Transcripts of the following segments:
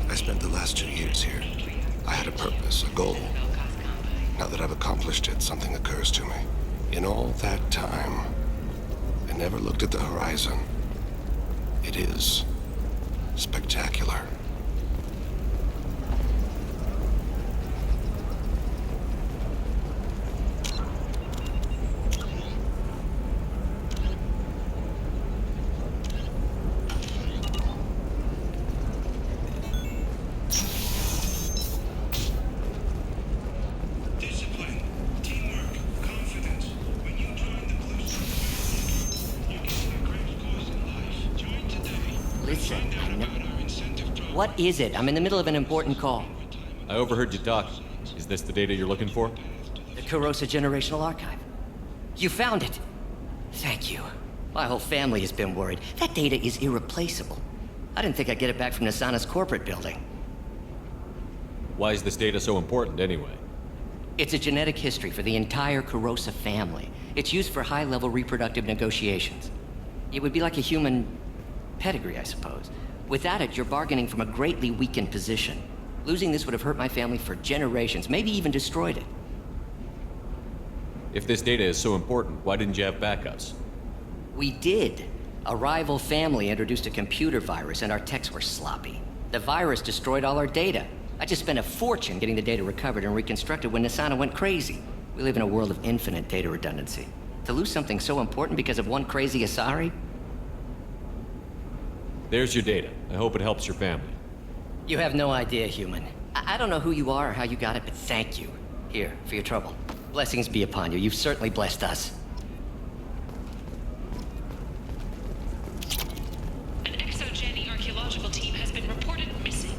I spent the last 2 years here. I had a purpose, a goal. Now that I've accomplished it, something occurs to me. In all that time, I never looked at the horizon. It is spectacular. What is it? I'm in the middle of an important call. I overheard you talking. Is this the data you're looking for? The Kurosa Generational Archive. You found it. Thank you. My whole family has been worried. That data is irreplaceable. I didn't think I'd get it back from Nasana's corporate building. Why is this data so important anyway? It's a genetic history for the entire Kurosa family. It's used for high-level reproductive negotiations. It would be like a human pedigree, I suppose. Without it, you're bargaining from a greatly weakened position. Losing this would have hurt my family for generations, maybe even destroyed it. If this data is so important, why didn't you have backups? We did. A rival family introduced a computer virus and our techs were sloppy. The virus destroyed all our data. I just spent a fortune getting the data recovered and reconstructed when Nasana went crazy. We live in a world of infinite data redundancy. To lose something so important because of one crazy Asari? There's your data. I hope it helps your family. You have no idea, human. I don't know who you are or how you got it, but thank you. Here, for your trouble. Blessings be upon you. You've certainly blessed us. An exogeny archaeological team has been reported missing.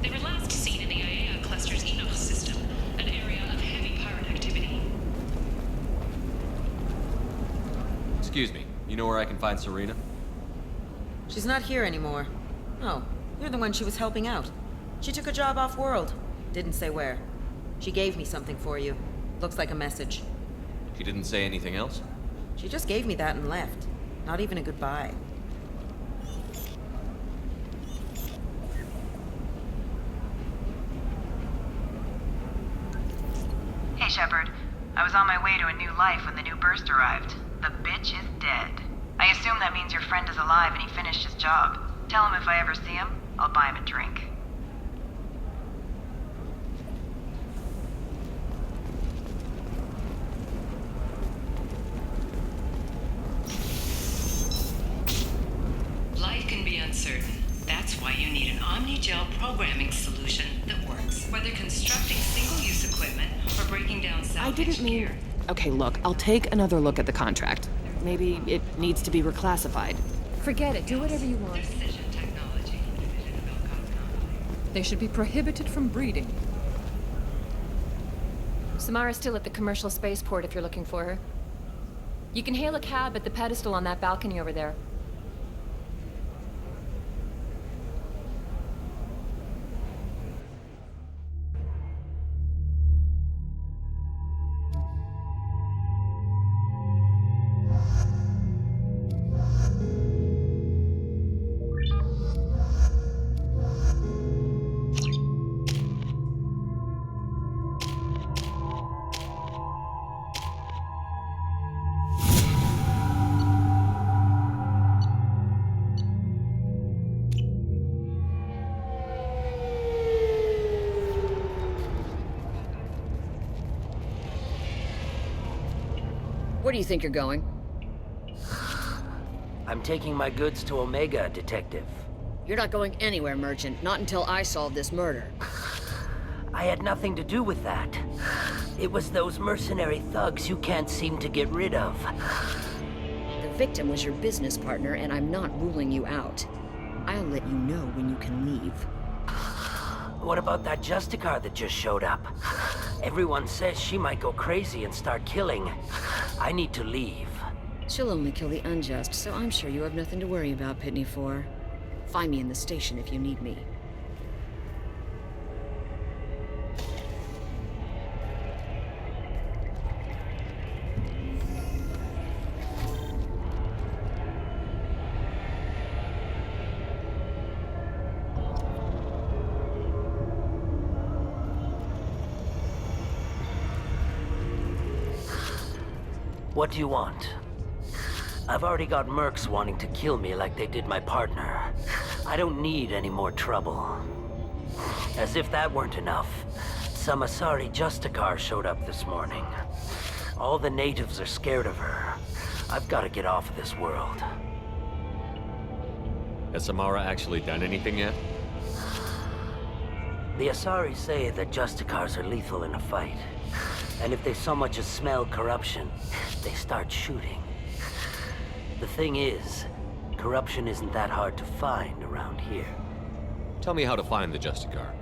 They were last seen in the Iaea cluster's Enoch system, an area of heavy pirate activity. Excuse me. You know where I can find Serena? She's not here anymore. Oh, you're the one she was helping out. She took a job off-world. Didn't say where. She gave me something for you. Looks like a message. She didn't say anything else? She just gave me that and left. Not even a goodbye. Hey, Shepard. I was on my way to a new life when the new burst arrived. The bitch is dead. I assume that means your friend is alive and he finished his job. Tell him if I ever see him, I'll buy him a drink. Life can be uncertain. That's why you need an Omni-Gel programming solution that works. Whether constructing single-use equipment or breaking down salvaged I didn't mean... gear. Okay, look, I'll take another look at the contract. Maybe it needs to be reclassified. Forget it. Do whatever you want. Precision technology. They should be prohibited from breeding. Samara's still at the commercial spaceport if you're looking for her. You can hail a cab at the pedestal on that balcony over there. Where do you think you're going? I'm taking my goods to Omega, Detective. You're not going anywhere, Merchant. Not until I solve this murder. I had nothing to do with that. It was those mercenary thugs you can't seem to get rid of. The victim was your business partner, and I'm not ruling you out. I'll let you know when you can leave. What about that Justicar that just showed up? Everyone says she might go crazy and start killing. I need to leave. She'll only kill the unjust, so I'm sure you have nothing to worry about, Pitney 4. Find me in the station if you need me. What do you want? I've already got mercs wanting to kill me like they did my partner. I don't need any more trouble. As if that weren't enough, some Asari Justicar showed up this morning. All the natives are scared of her. I've got to get off of this world. Has Samara actually done anything yet? The Asari say that Justicars are lethal in a fight. And if they so much as smell corruption, they start shooting. The thing is, corruption isn't that hard to find around here. Tell me how to find the Justicar.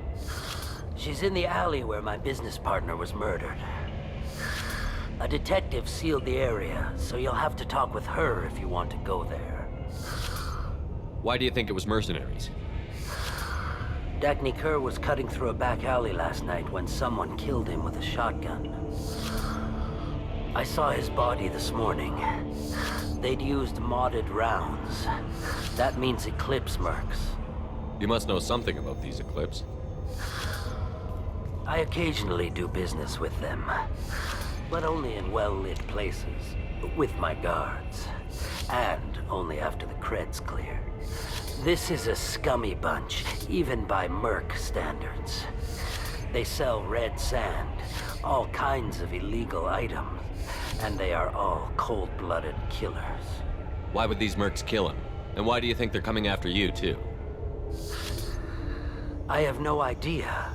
She's in the alley where my business partner was murdered. A detective sealed the area, so you'll have to talk with her if you want to go there. Why do you think it was mercenaries? Dagny Kerr was cutting through a back alley last night when someone killed him with a shotgun. I saw his body this morning. They'd used modded rounds. That means Eclipse mercs. You must know something about these Eclipse. I occasionally do business with them, but only in well-lit places, with my guards, and only after the cred's clear. This is a scummy bunch, even by merc standards. They sell red sand, all kinds of illegal items, and they are all cold-blooded killers. Why would these mercs kill him? And why do you think they're coming after you, too? I have no idea.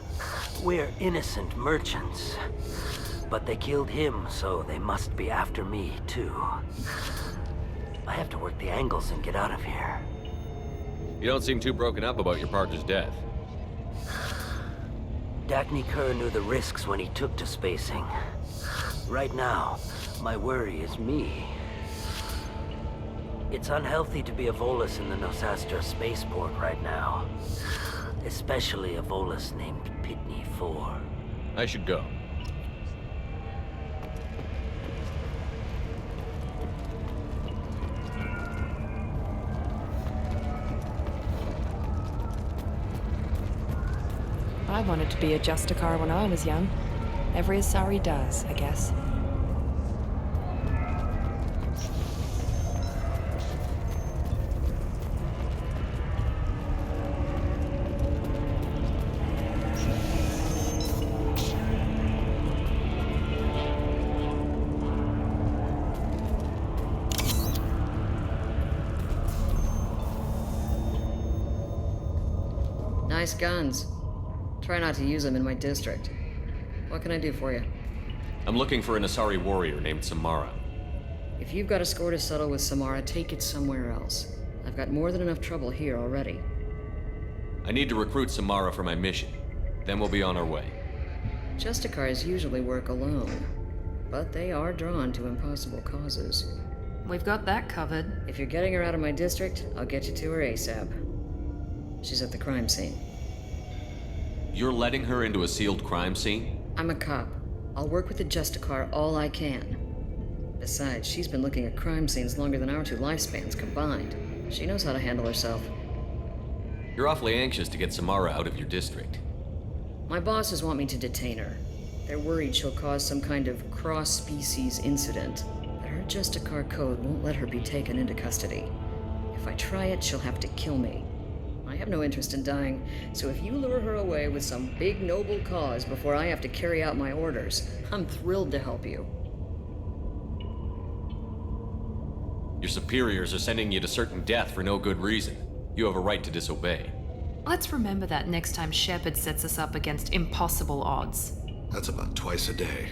We're innocent merchants. But they killed him, so they must be after me, too. I have to work the angles and get out of here. You don't seem too broken up about your partner's death. Dagny Kerr knew the risks when he took to spacing. Right now, my worry is me. It's unhealthy to be a Volus in the Nosastra spaceport right now. Especially a Volus named Pitney 4. I should go. I wanted to be a Justicar when I was young. Every Asari does, I guess. Nice guns. Try not to use them in my district. What can I do for you? I'm looking for an Asari warrior named Samara. If you've got a score to settle with Samara, take it somewhere else. I've got more than enough trouble here already. I need to recruit Samara for my mission. Then we'll be on our way. Justicars usually work alone, but they are drawn to impossible causes. We've got that covered. If you're getting her out of my district, I'll get you to her ASAP. She's at the crime scene. You're letting her into a sealed crime scene? I'm a cop. I'll work with the Justicar all I can. Besides, she's been looking at crime scenes longer than our two lifespans combined. She knows how to handle herself. You're awfully anxious to get Samara out of your district. My bosses want me to detain her. They're worried she'll cause some kind of cross-species incident. But her Justicar code won't let her be taken into custody. If I try it, she'll have to kill me. I have no interest in dying, so if you lure her away with some big noble cause before I have to carry out my orders, I'm thrilled to help you. Your superiors are sending you to certain death for no good reason. You have a right to disobey. Let's remember that next time Shepard sets us up against impossible odds. That's about twice a day.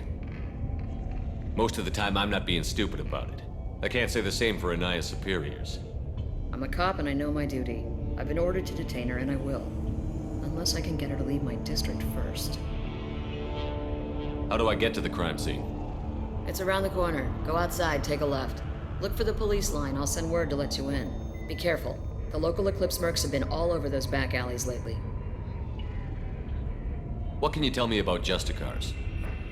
Most of the time, I'm not being stupid about it. I can't say the same for Anaya's superiors. I'm a cop and I know my duty. I've been ordered to detain her and I will. Unless I can get her to leave my district first. How do I get to the crime scene? It's around the corner. Go outside, take a left. Look for the police line. I'll send word to let you in. Be careful. The local Eclipse mercs have been all over those back alleys lately. What can you tell me about Justicars?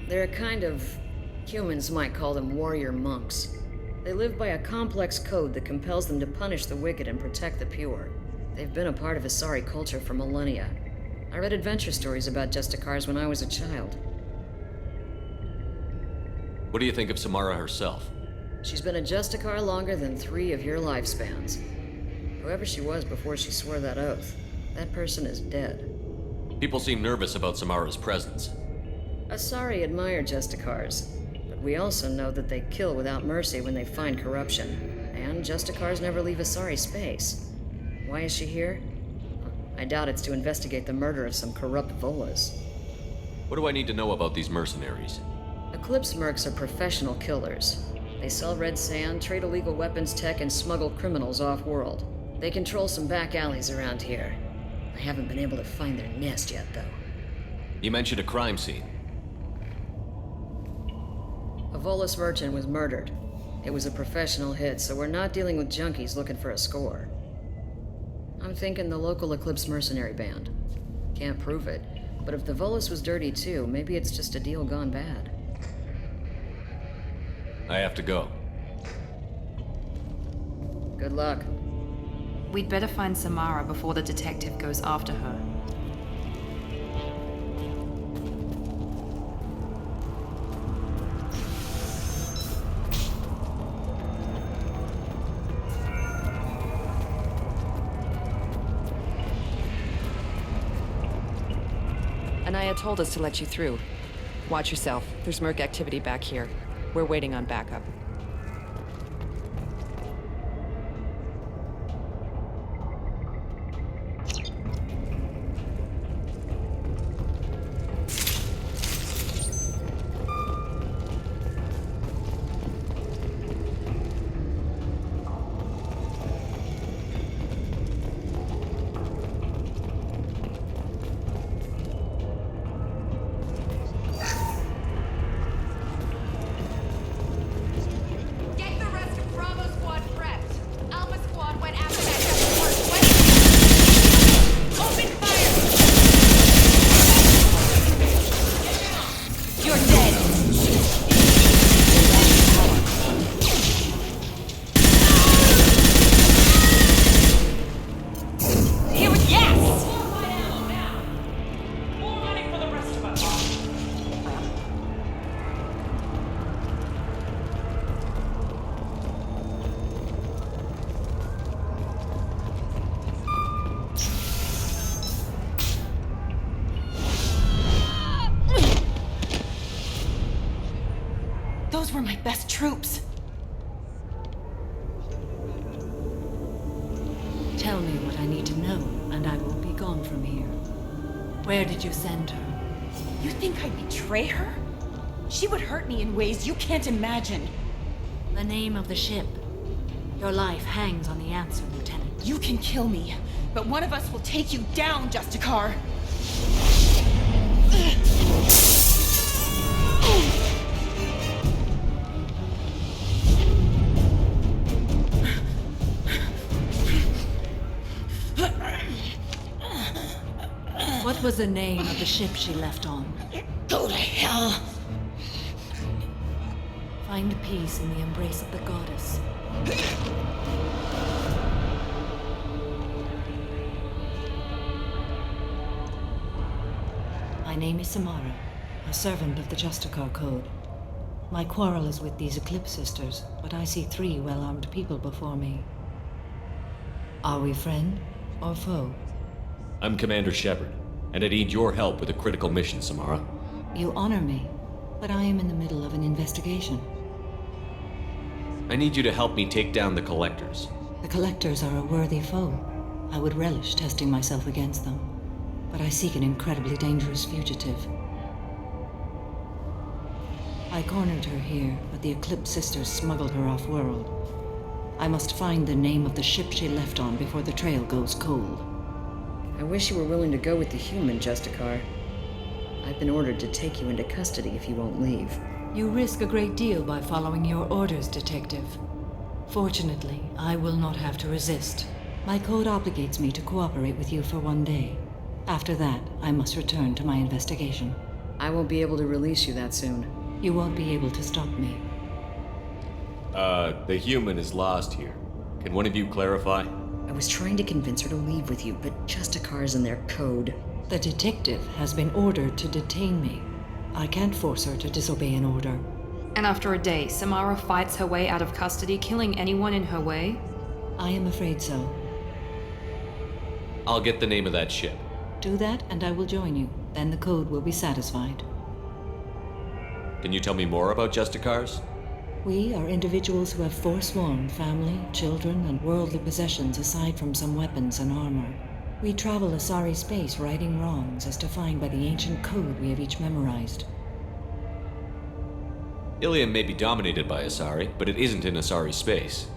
They're a kind of... humans might call them warrior monks. They live by a complex code that compels them to punish the wicked and protect the pure. They've been a part of Asari culture for millennia. I read adventure stories about Justicars when I was a child. What do you think of Samara herself? She's been a Justicar longer than 3 of your lifespans. Whoever she was before she swore that oath, that person is dead. People seem nervous about Samara's presence. Asari admire Justicars, but we also know that they kill without mercy when they find corruption. And Justicars never leave Asari space. Why is she here? I doubt it's to investigate the murder of some corrupt Volas. What do I need to know about these mercenaries? Eclipse mercs are professional killers. They sell red sand, trade illegal weapons tech, and smuggle criminals off-world. They control some back alleys around here. I haven't been able to find their nest yet, though. You mentioned a crime scene. A Volus merchant was murdered. It was a professional hit, so we're not dealing with junkies looking for a score. I'm thinking the local Eclipse mercenary band. Can't prove it, but if the Volus was dirty too, maybe it's just a deal gone bad. I have to go. Good luck. We'd better find Samara before the detective goes after her. Anaya told us to let you through. Watch yourself. There's merc activity back here. We're waiting on backup. Those were my best troops. Tell me what I need to know, and I will be gone from here. Where did you send her? You think I'd betray her? She would hurt me in ways you can't imagine. The name of the ship. Your life hangs on the answer, Lieutenant. You can kill me, but one of us will take you down, Justicar. What was the name of the ship she left on? Go to hell! Find peace in the embrace of the goddess. My name is Samara, a servant of the Justicar Code. My quarrel is with these Eclipse sisters, but I see 3 well-armed people before me. Are we friend or foe? I'm Commander Shepard, and I need your help with a critical mission, Samara. You honor me, but I am in the middle of an investigation. I need you to help me take down the Collectors. The Collectors are a worthy foe. I would relish testing myself against them, but I seek an incredibly dangerous fugitive. I cornered her here, but the Eclipse Sisters smuggled her off-world. I must find the name of the ship she left on before the trail goes cold. I wish you were willing to go with the human, Justicar. I've been ordered to take you into custody if you won't leave. You risk a great deal by following your orders, Detective. Fortunately, I will not have to resist. My code obligates me to cooperate with you for 1 day. After that, I must return to my investigation. I won't be able to release you that soon. You won't be able to stop me. The human is lost here. Can one of you clarify? I was trying to convince her to leave with you, but Justicar's in their code. The detective has been ordered to detain me. I can't force her to disobey an order. And after a day, Samara fights her way out of custody, killing anyone in her way? I am afraid so. I'll get the name of that ship. Do that and I will join you. Then the code will be satisfied. Can you tell me more about Justicars? We are individuals who have forsworn family, children, and worldly possessions aside from some weapons and armor. We travel Asari space righting wrongs as defined by the ancient code we have each memorized. Ilium may be dominated by Asari, but it isn't in Asari space.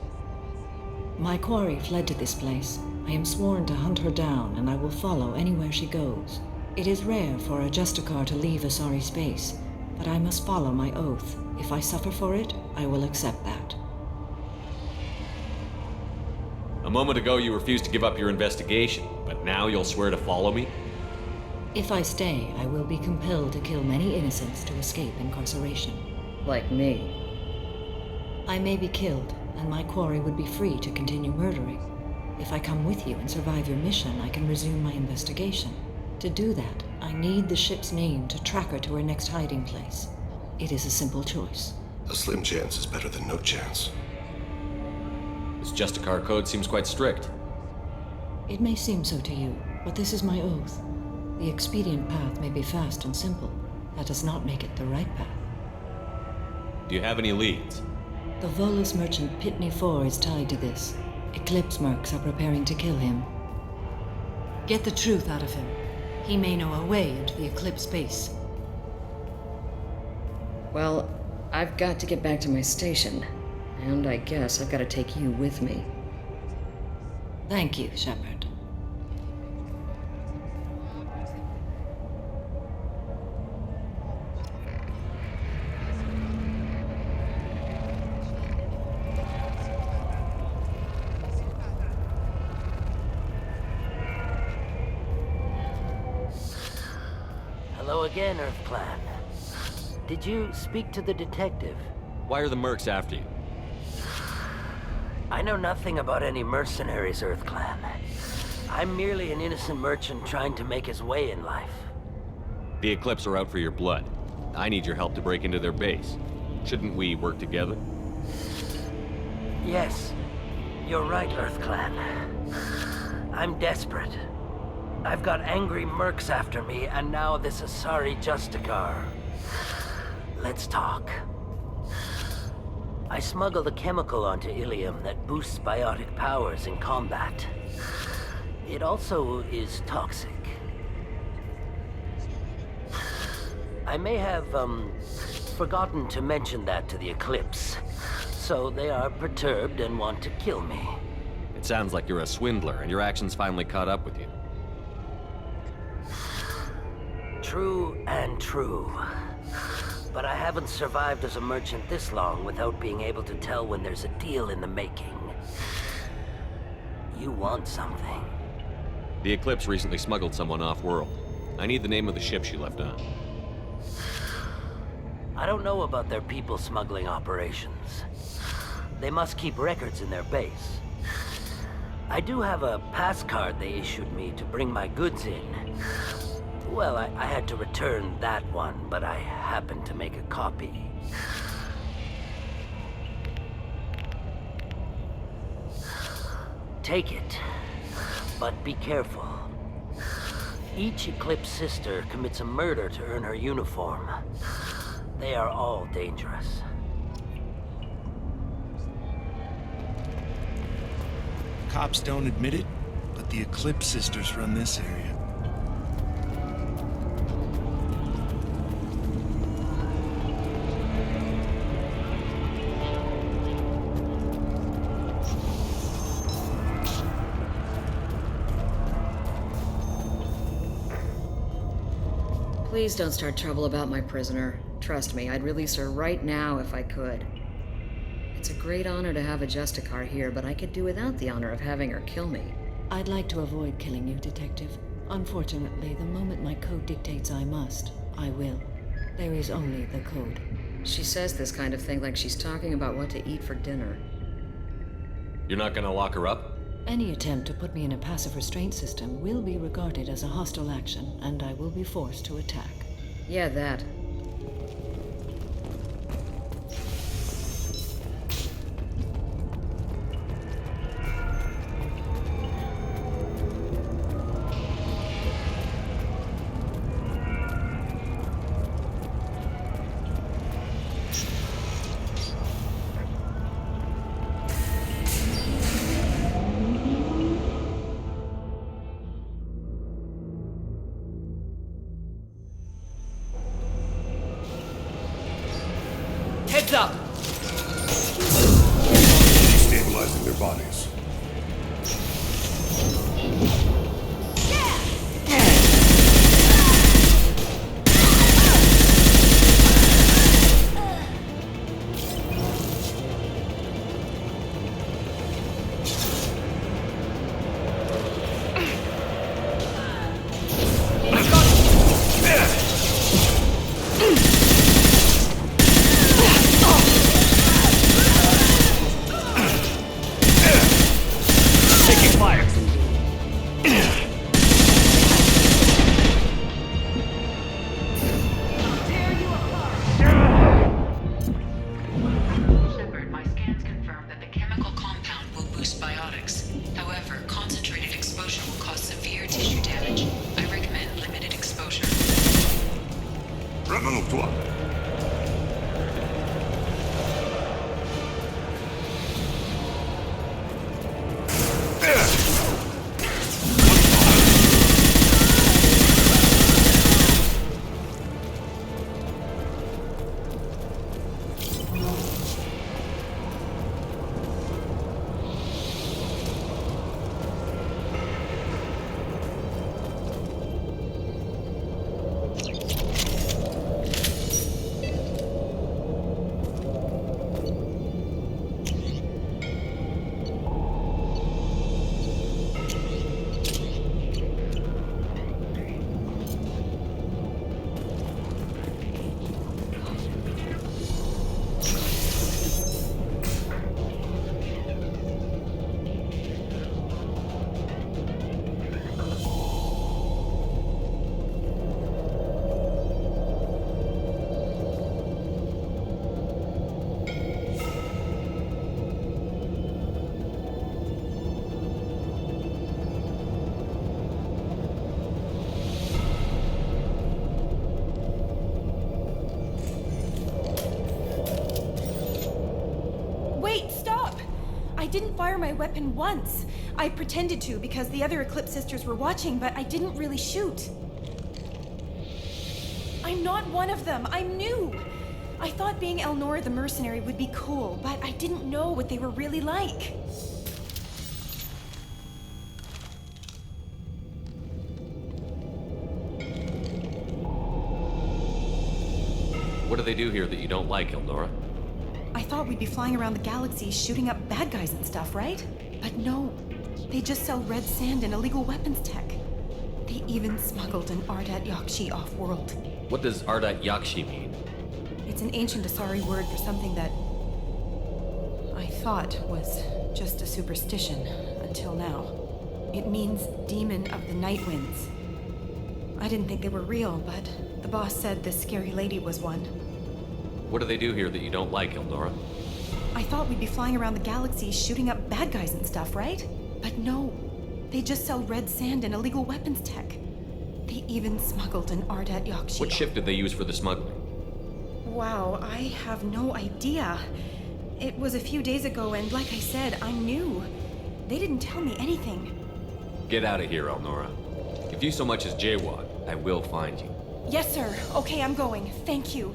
My quarry fled to this place. I am sworn to hunt her down, and I will follow anywhere she goes. It is rare for a Justicar to leave Asari space, but I must follow my oath. If I suffer for it, I will accept that. A moment ago you refused to give up your investigation, but now you'll swear to follow me? If I stay, I will be compelled to kill many innocents to escape incarceration. Like me. I may be killed, and my quarry would be free to continue murdering. If I come with you and survive your mission, I can resume my investigation. To do that, I need the ship's name to track her to her next hiding place. It is a simple choice. A slim chance is better than no chance. This Justicar code seems quite strict. It may seem so to you, but this is my oath. The expedient path may be fast and simple. That does not make it the right path. Do you have any leads? The Volus merchant Pitney IV is tied to this. Eclipse mercs are preparing to kill him. Get the truth out of him. He may know a way into the Eclipse base. Well, I've got to get back to my station. And I guess I've got to take you with me. Thank you, Shepard. Hello again, Earth Clan. Did you speak to the detective? Why are the mercs after you? I know nothing about any mercenaries, Earth Clan. I'm merely an innocent merchant trying to make his way in life. The Eclipse are out for your blood. I need your help to break into their base. Shouldn't we work together? Yes, you're right, Earth Clan. I'm desperate. I've got angry mercs after me, and now this Asari Justicar. Let's talk. I smuggled a chemical onto Ilium that boosts biotic powers in combat. It also is toxic. I may have, forgotten to mention that to the Eclipse, so they are perturbed and want to kill me. It sounds like you're a swindler, and your actions finally caught up with you. True and true. But I haven't survived as a merchant this long without being able to tell when there's a deal in the making. You want something. The Eclipse recently smuggled someone off-world. I need the name of the ship she left on. I don't know about their people smuggling operations. They must keep records in their base. I do have a pass card they issued me to bring my goods in. Well, I had to return that one, but I happened to make a copy. Take it, but be careful. Each Eclipse sister commits a murder to earn her uniform. They are all dangerous. Cops don't admit it, but the Eclipse sisters run this area. Please don't start trouble about my prisoner. Trust me, I'd release her right now if I could. It's a great honor to have a Justicar here, but I could do without the honor of having her kill me. I'd like to avoid killing you, Detective. Unfortunately, the moment my code dictates I must, I will. There is only the code. She says this kind of thing like she's talking about what to eat for dinner. You're not gonna lock her up? Any attempt to put me in a passive restraint system will be regarded as a hostile action, and I will be forced to attack. Yeah, that. Heads up! Stabilizing their bodies. I didn't fire my weapon once. I pretended to because the other Eclipse sisters were watching, but I didn't really shoot. I'm not one of them. I'm new. I thought being Elnora the mercenary would be cool, but I didn't know what they were really like. What do they do here that you don't like, Elnora? I thought we'd be flying around the galaxy shooting up bad guys and stuff, right? But no. They just sell red sand and illegal weapons tech. They even smuggled an Ardat Yakshi off-world. What does Ardat Yakshi mean? It's an ancient Asari word for something that I thought was just a superstition until now. It means demon of the night winds. I didn't think they were real, but the boss said this scary lady was one. What do they do here that you don't like, Elnora? I thought we'd be flying around the galaxy shooting up bad guys and stuff, right? But no. They just sell red sand and illegal weapons tech. They even smuggled an Ardat Yakshi. What ship did they use for the smuggling? Wow, I have no idea. It was a few days ago, and like I said, I'm new. They didn't tell me anything. Get out of here, Elnora. If you so much as jaywalk, I will find you. Yes, sir. Okay, I'm going. Thank you.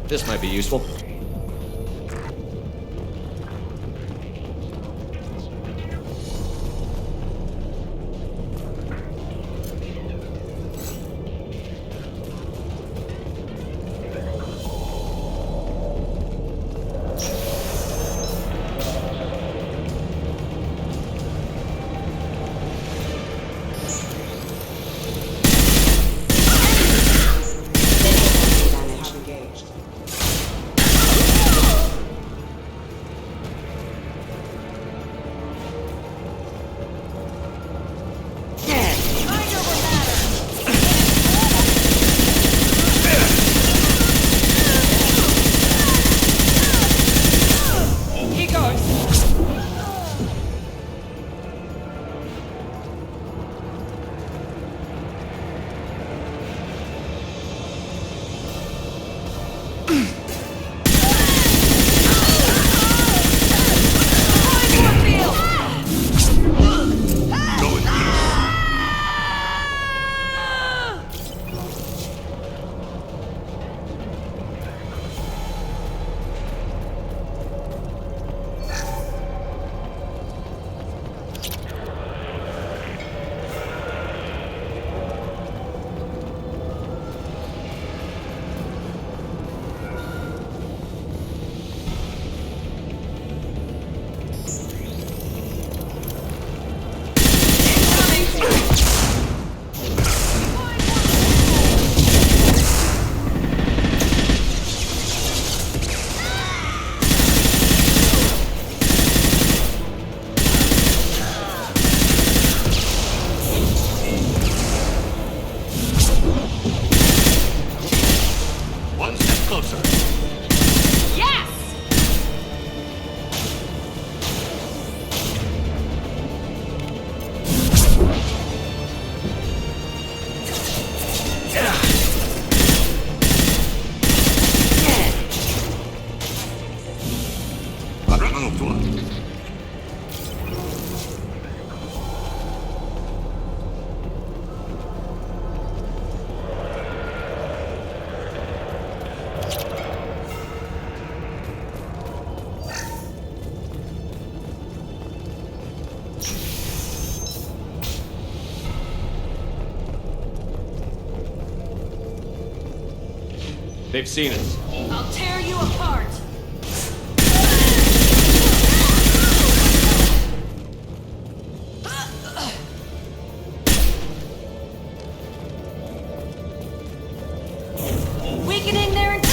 This might be useful. They've seen us. I'll tear you apart! Weakening their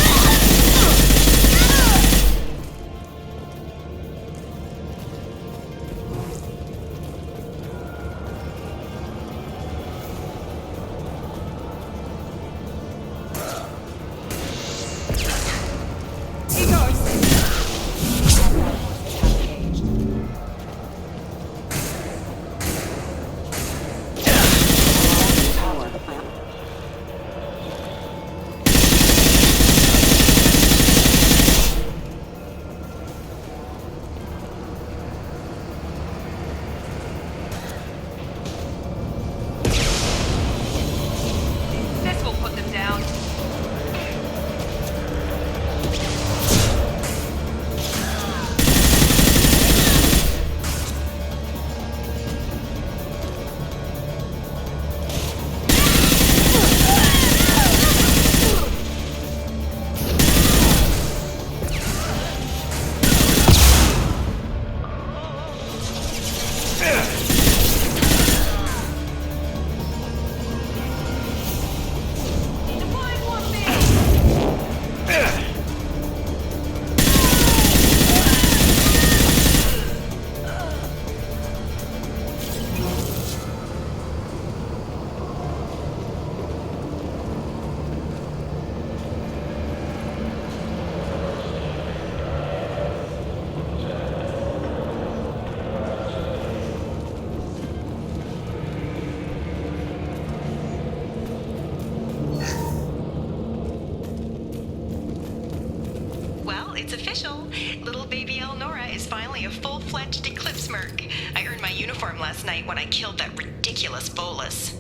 It's official. Little baby Elnora is finally a full-fledged Eclipse merc. I earned my uniform last night when I killed that ridiculous bolus.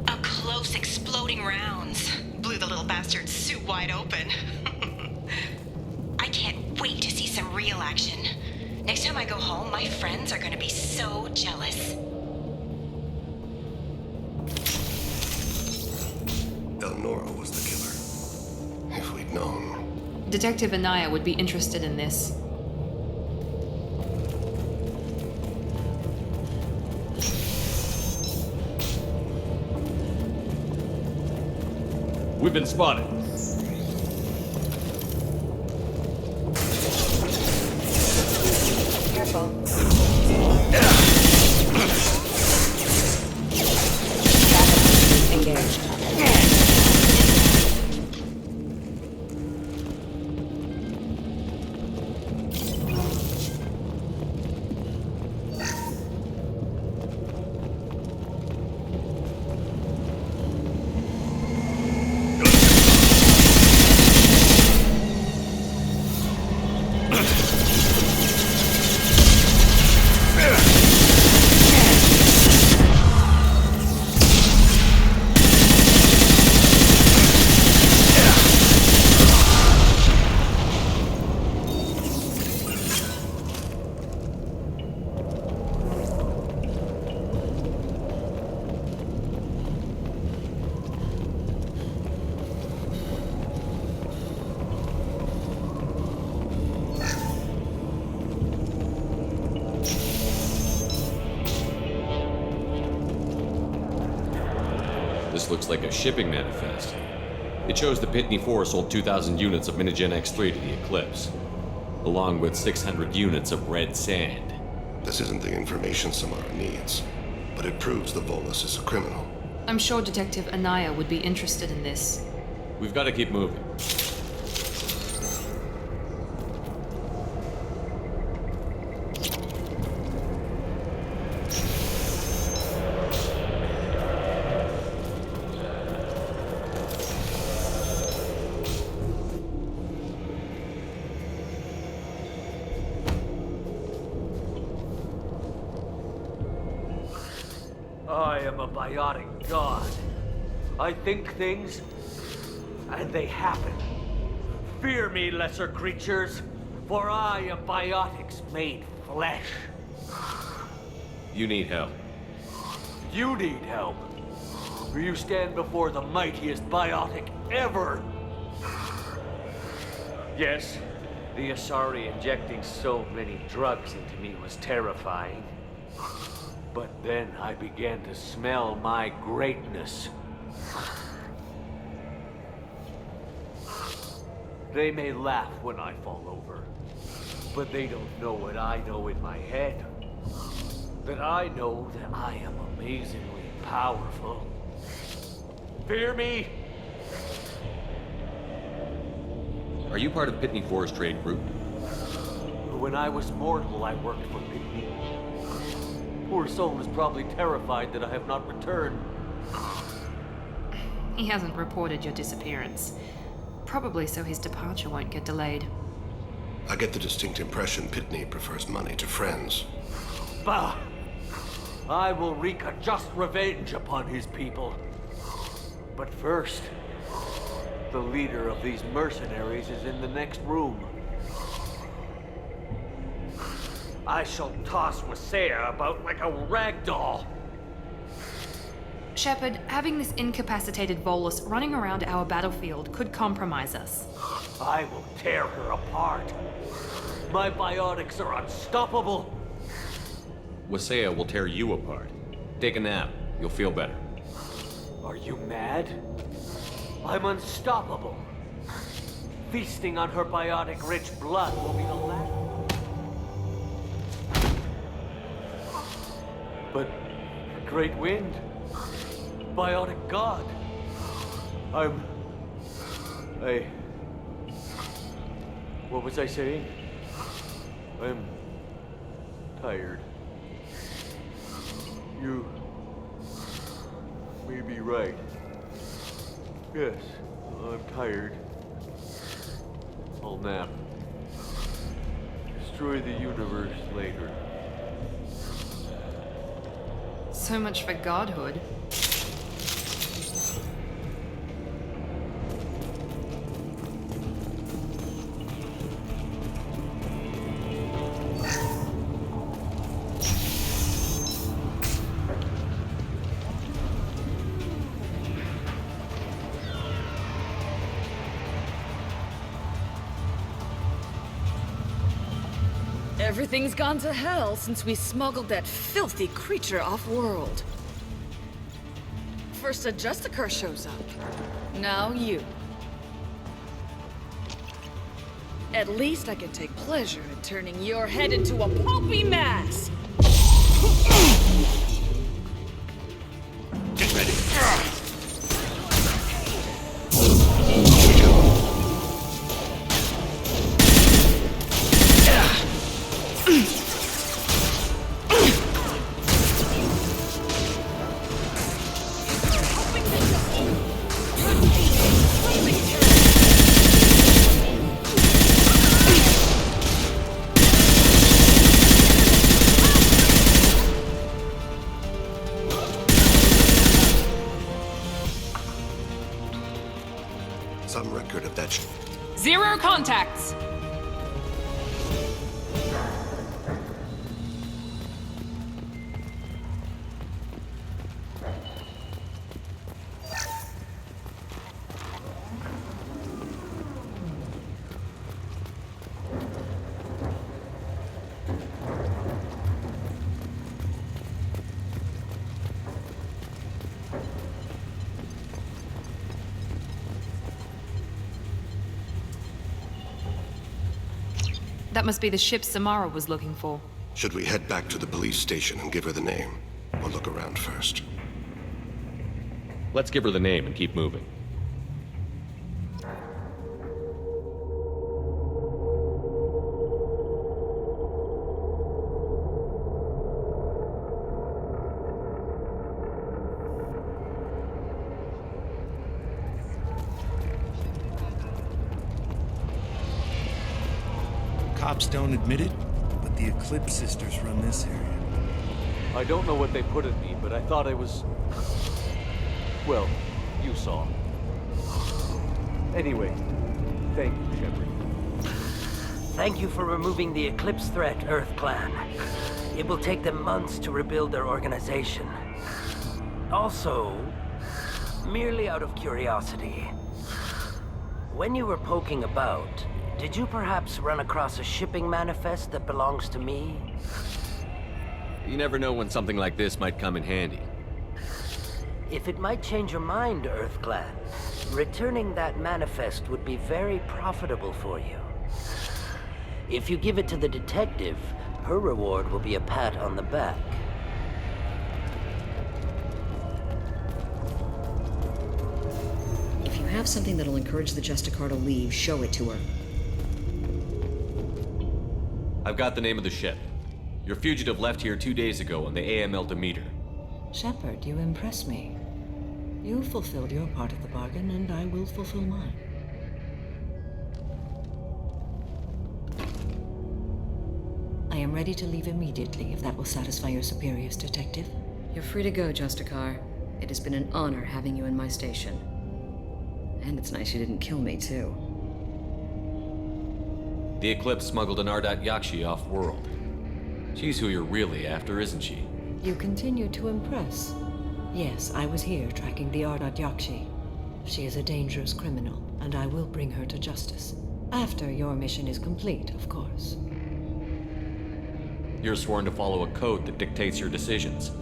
Up close, exploding rounds. Blew the little bastard's suit wide open. I can't wait to see some real action. Next time I go home, my friends are gonna be so jealous. Elnora was the killer. If we'd known. Detective Anaya would be interested in this. We've been spotted. Careful. Engaged. This looks like a shipping manifest. It shows the Pitney 4 sold 2,000 units of Minigen X3 to the Eclipse, along with 600 units of red sand. This isn't the information Samara needs, but it proves the Volus is a criminal. I'm sure Detective Anaya would be interested in this. We've got to keep moving. I am a biotic god. I think things, and they happen. Fear me, lesser creatures, for I am biotics made flesh. You need help. You need help, for you stand before the mightiest biotic ever. Yes, the Asari injecting so many drugs into me was terrifying. But then I began to smell my greatness. They may laugh when I fall over, but they don't know what I know in my head. That I know that I am amazingly powerful. Fear me? Are you part of Pitney 4's trade group? When I was mortal, I worked for Pitney. Poor soul is probably terrified that I have not returned. He hasn't reported your disappearance. Probably so his departure won't get delayed. I get the distinct impression Pitney prefers money to friends. Bah! I will wreak a just revenge upon his people. But first, the leader of these mercenaries is in the next room. I shall toss Wasea about like a rag doll. Shepard, having this incapacitated Volus running around our battlefield could compromise us. I will tear her apart. My biotics are unstoppable. Wasea will tear you apart. Take a nap. You'll feel better. Are you mad? I'm unstoppable. Feasting on her biotic-rich blood will be the last. But great wind, biotic god. What was I saying? I'm tired. You may be right. Yes, I'm tired. I'll nap. Destroy the universe later. So much for godhood. Everything's gone to hell since we smuggled that filthy creature off-world. First a Justicar shows up. Now you. At least I can take pleasure in turning your head into a pulpy mass! Get ready. Some record of that. 0 contacts! That must be the ship Samara was looking for. Should we head back to the police station and give her the name? Or look around first? Let's give her the name and keep moving. Cops don't admit it, but the Eclipse sisters run this area. I don't know what they put in me, but I thought I was... Well, you saw. Anyway, thank you, Shepard. Thank you for removing the Eclipse threat, Earth Clan. It will take them months to rebuild their organization. Also, merely out of curiosity, when you were poking about, did you perhaps run across a shipping manifest that belongs to me? You never know when something like this might come in handy. If it might change your mind, Earth Clan, returning that manifest would be very profitable for you. If you give it to the detective, her reward will be a pat on the back. If you have something that'll encourage the Justicar to leave, show it to her. I've got the name of the ship. Your fugitive left here 2 days ago on the AML Demeter. Shepard, you impress me. You fulfilled your part of the bargain, and I will fulfill mine. I am ready to leave immediately, if that will satisfy your superiors, Detective. You're free to go, Justicar. It has been an honor having you in my station. And it's nice you didn't kill me, too. The Eclipse smuggled an Ardat Yakshi off-world. She's who you're really after, isn't she? You continue to impress. Yes, I was here tracking the Ardat Yakshi. She is a dangerous criminal, and I will bring her to justice. After your mission is complete, of course. You're sworn to follow a code that dictates your decisions.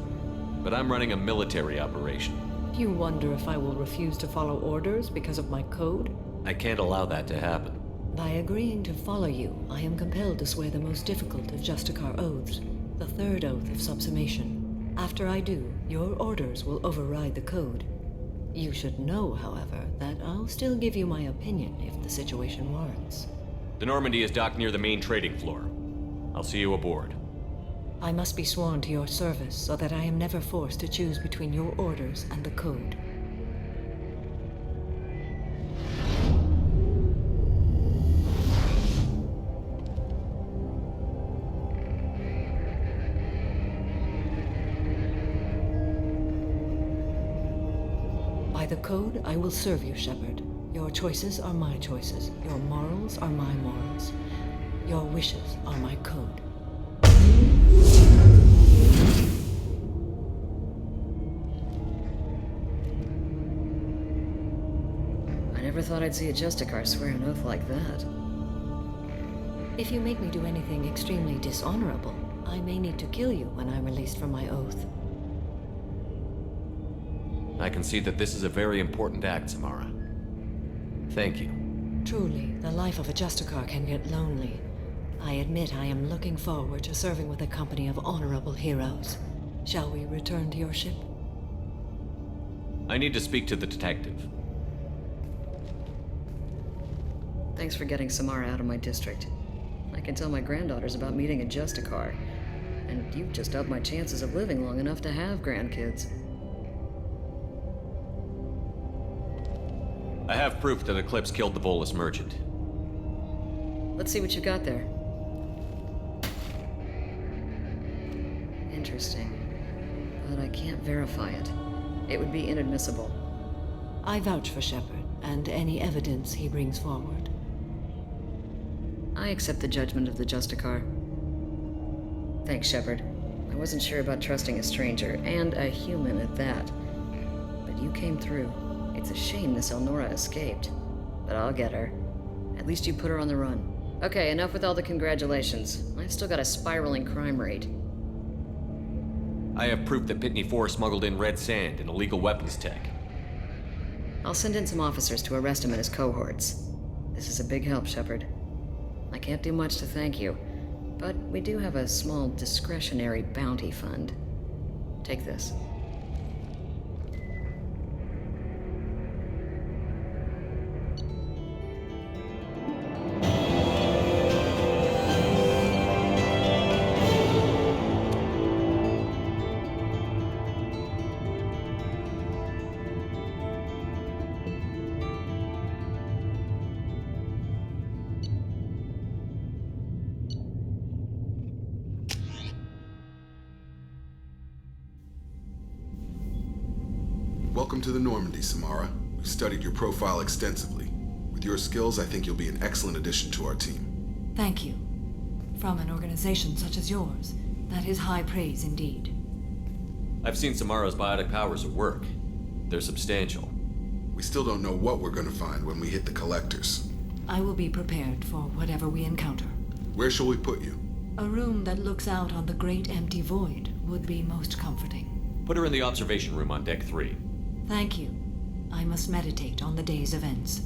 But I'm running a military operation. You wonder if I will refuse to follow orders because of my code? I can't allow that to happen. By agreeing to follow you, I am compelled to swear the most difficult of Justicar oaths, the third oath of subsumation. After I do, your orders will override the code. You should know, however, that I'll still give you my opinion if the situation warrants. The Normandy is docked near the main trading floor. I'll see you aboard. I must be sworn to your service so that I am never forced to choose between your orders and the code. By the code, I will serve you, Shepard. Your choices are my choices. Your morals are my morals. Your wishes are my code. I never thought I'd see a Justicar swear an oath like that. If you make me do anything extremely dishonorable, I may need to kill you when I'm released from my oath. I can see that this is a very important act, Samara. Thank you. Truly, the life of a Justicar can get lonely. I admit I am looking forward to serving with a company of honorable heroes. Shall we return to your ship? I need to speak to the detective. Thanks for getting Samara out of my district. I can tell my granddaughters about meeting a Justicar, and you've just upped my chances of living long enough to have grandkids. I have proof that Eclipse killed the Volus merchant. Let's see what you got there. Interesting. But I can't verify it. It would be inadmissible. I vouch for Shepard and any evidence he brings forward. I accept the judgment of the Justicar. Thanks, Shepard. I wasn't sure about trusting a stranger, and a human at that. But you came through. It's a shame this Elnora escaped. But I'll get her. At least you put her on the run. Okay, enough with all the congratulations. I've still got a spiraling crime rate. I have proof that Pitney 4 smuggled in red sand and illegal weapons tech. I'll send in some officers to arrest him and his cohorts. This is a big help, Shepard. I can't do much to thank you, but we do have a small discretionary bounty fund. Take this. Welcome to the Normandy, Samara. We've studied your profile extensively. With your skills, I think you'll be an excellent addition to our team. Thank you. From an organization such as yours, that is high praise indeed. I've seen Samara's biotic powers at work. They're substantial. We still don't know what we're going to find when we hit the collectors. I will be prepared for whatever we encounter. Where shall we put you? A room that looks out on the great empty void would be most comforting. Put her in the observation room on deck 3. Thank you. I must meditate on the day's events.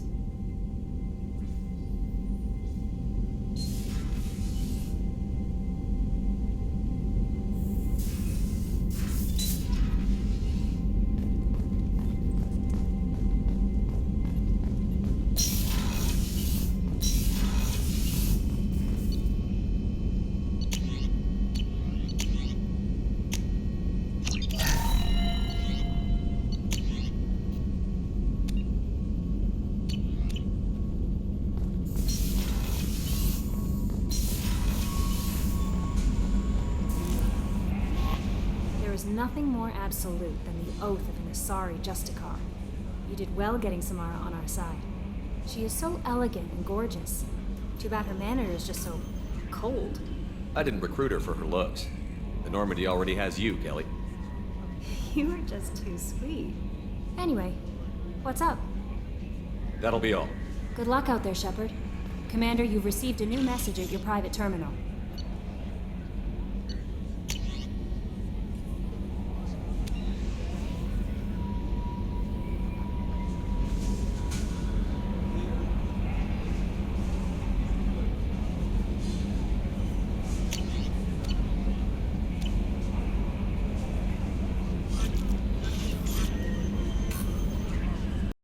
Nothing more absolute than the oath of an Asari Justicar. You did well getting Samara on our side. She is so elegant and gorgeous. Too bad her manner is just so cold. I didn't recruit her for her looks. The Normandy already has you, Kelly. You are just too sweet. Anyway, what's up? That'll be all. Good luck out there, Shepard. Commander, you've received a new message at your private terminal.